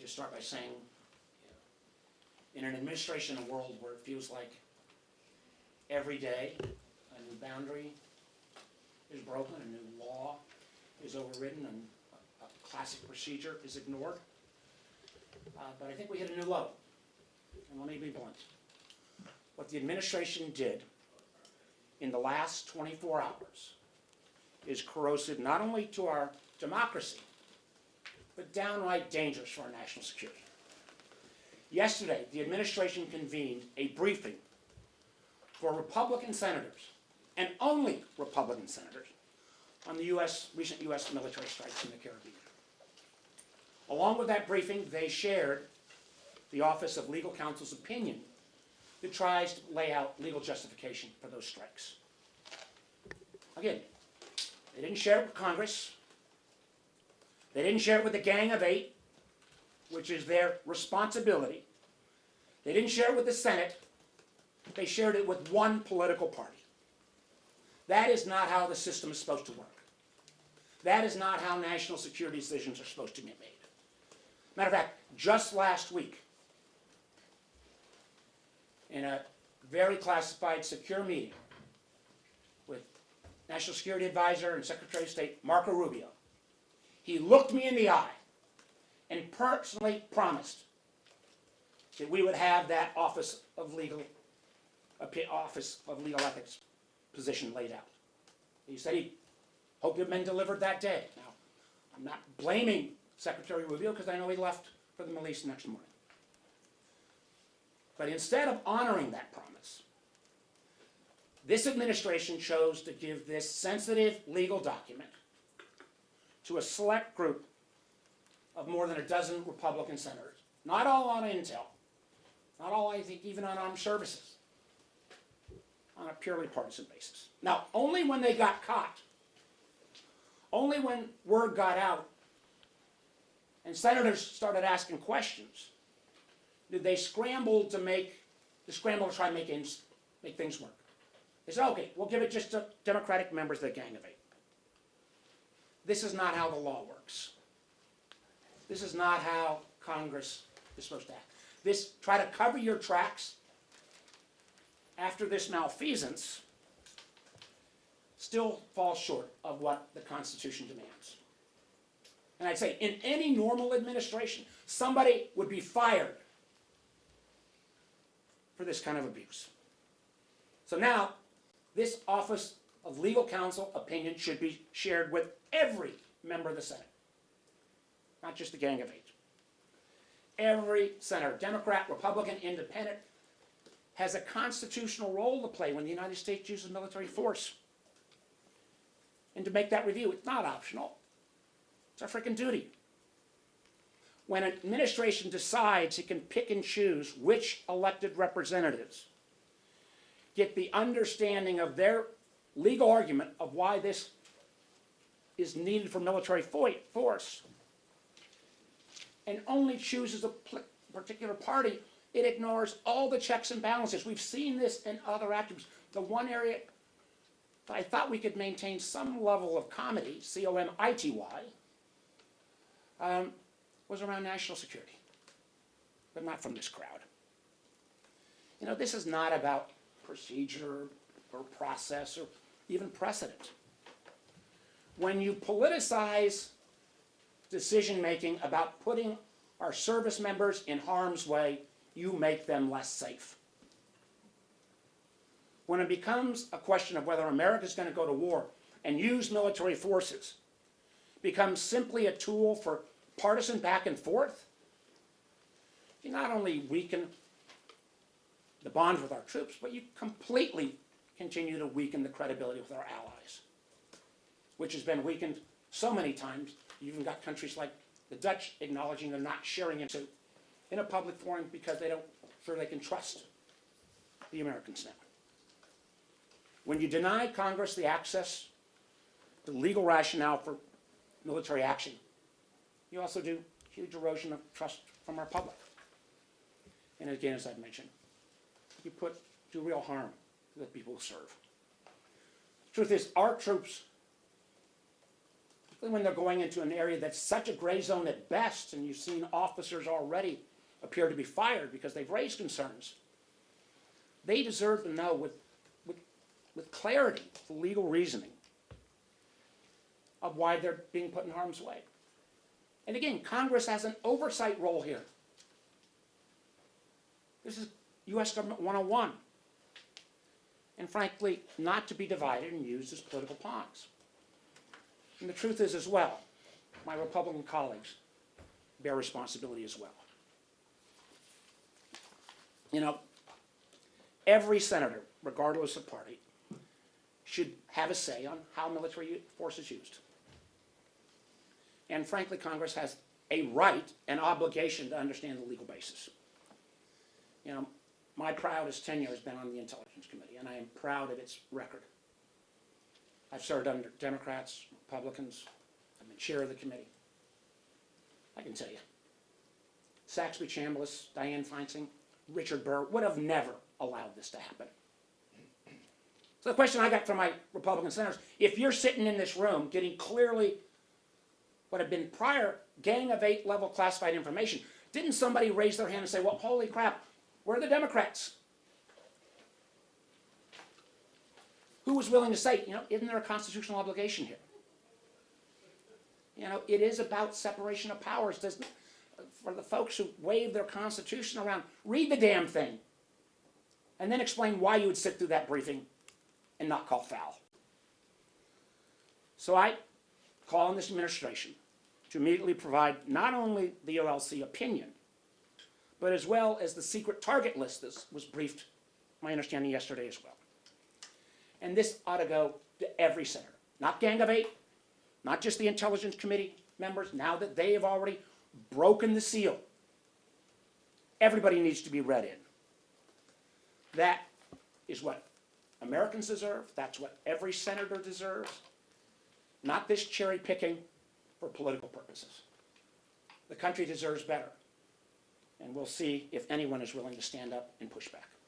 to start by saying, in an administration and a world where it feels like every day a new boundary is broken, a new law is overridden, and a classic procedure is ignored. But I think we hit a new low. And let me be blunt. What the administration did in the last 24 hours is corrosive not only to our democracy, but downright dangerous for our national security. Yesterday, the administration convened a briefing for Republican senators, and only Republican senators, on the recent U.S. military strikes in the Caribbean. Along with that briefing, they shared the Office of Legal Counsel's opinion that tries to lay out legal justification for those strikes. Again, they didn't share it with Congress. They didn't share it with the Gang of Eight, which is their responsibility. They didn't share it with the Senate. They shared it with one political party. That is not how the system is supposed to work. That is not how national security decisions are supposed to get made. Matter of fact, just last week, in a very classified, secure meeting with National Security Advisor and Secretary of State Marco Rubio, he looked me in the eye and personally promised that we would have that Office of Legal Ethics position laid out. He said he hoped it had been delivered that day. Now, I'm not blaming Secretary Rubio because I know he left for the Middle East the next morning. But instead of honoring that promise, this administration chose to give this sensitive legal document to a select group of more than a dozen Republican senators. Not all on intel, not all, I think, even on armed services, on a purely partisan basis. Now, only when they got caught, only when word got out and senators started asking questions, did they scramble to try and make things work. They said, okay, we'll give it just to Democratic members of the Gang of Eight. This is not how the law works. This is not how Congress is supposed to act. This, try to cover your tracks after this malfeasance, still falls short of what the Constitution demands. And I'd say in any normal administration, somebody would be fired for this kind of abuse. So now, this Office of Legal Counsel opinion should be shared with every member of the Senate, not just the Gang of Eight. Every senator, Democrat, Republican, Independent, has a constitutional role to play when the United States uses military force. And to make that review, it's not optional. It's our freaking duty. When an administration decides it can pick and choose which elected representatives get the understanding of their legal argument of why this is needed for military force, and only chooses a particular party, it ignores all the checks and balances. We've seen this in other attributes. The one area that I thought we could maintain some level of comity, C-O-M-I-T-Y, was around national security, but not from this crowd. You know, this is not about procedure or process or even precedent. When you politicize decision-making about putting our service members in harm's way, you make them less safe. When it becomes a question of whether America is going to go to war and use military forces, becomes simply a tool for partisan back and forth, you not only weaken the bond with our troops, but you completely continue to weaken the credibility with our allies, which has been weakened so many times. You even got countries like the Dutch acknowledging they're not sharing it in a public forum because they don't feel they can trust the Americans now. When you deny Congress the access to legal rationale for military action, you also do huge erosion of trust from our public. And again, as I've mentioned, you do real harm to the people who serve. The truth is, our troops particularly when they're going into an area that's such a gray zone at best, and you've seen officers already appear to be fired because they've raised concerns. They deserve to know with clarity, the legal reasoning of why they're being put in harm's way. And again, Congress has an oversight role here. This is U.S. Government 101. And frankly, not to be divided and used as political pawns. And the truth is as well, my Republican colleagues bear responsibility as well. You know, every senator, regardless of party, should have a say on how military force is used. And frankly, Congress has a right and obligation to understand the legal basis. You know, my proudest tenure has been on the Intelligence Committee, and I am proud of its record. I've served under Democrats, Republicans. I've been chair of the committee. I can tell you, Saxby Chambliss, Dianne Feinstein, Richard Burr would have never allowed this to happen. So the question I got from my Republican senators, if you're sitting in this room getting clearly what had been prior Gang of 8 level classified information, didn't somebody raise their hand and say, well, holy crap, where are the Democrats? Who was willing to say, you know, isn't there a constitutional obligation here? You know, it is about separation of powers. For the folks who wave their Constitution around, read the damn thing. And then explain why you would sit through that briefing and not call foul. So I call on this administration to immediately provide not only the OLC opinion, but as well as the secret target list that was briefed, my understanding, yesterday as well. And this ought to go to every senator, not Gang of 8, not just the Intelligence Committee members, now that they have already broken the seal. Everybody needs to be read in. That is what Americans deserve. That's what every senator deserves. Not this cherry picking for political purposes. The country deserves better. And we'll see if anyone is willing to stand up and push back.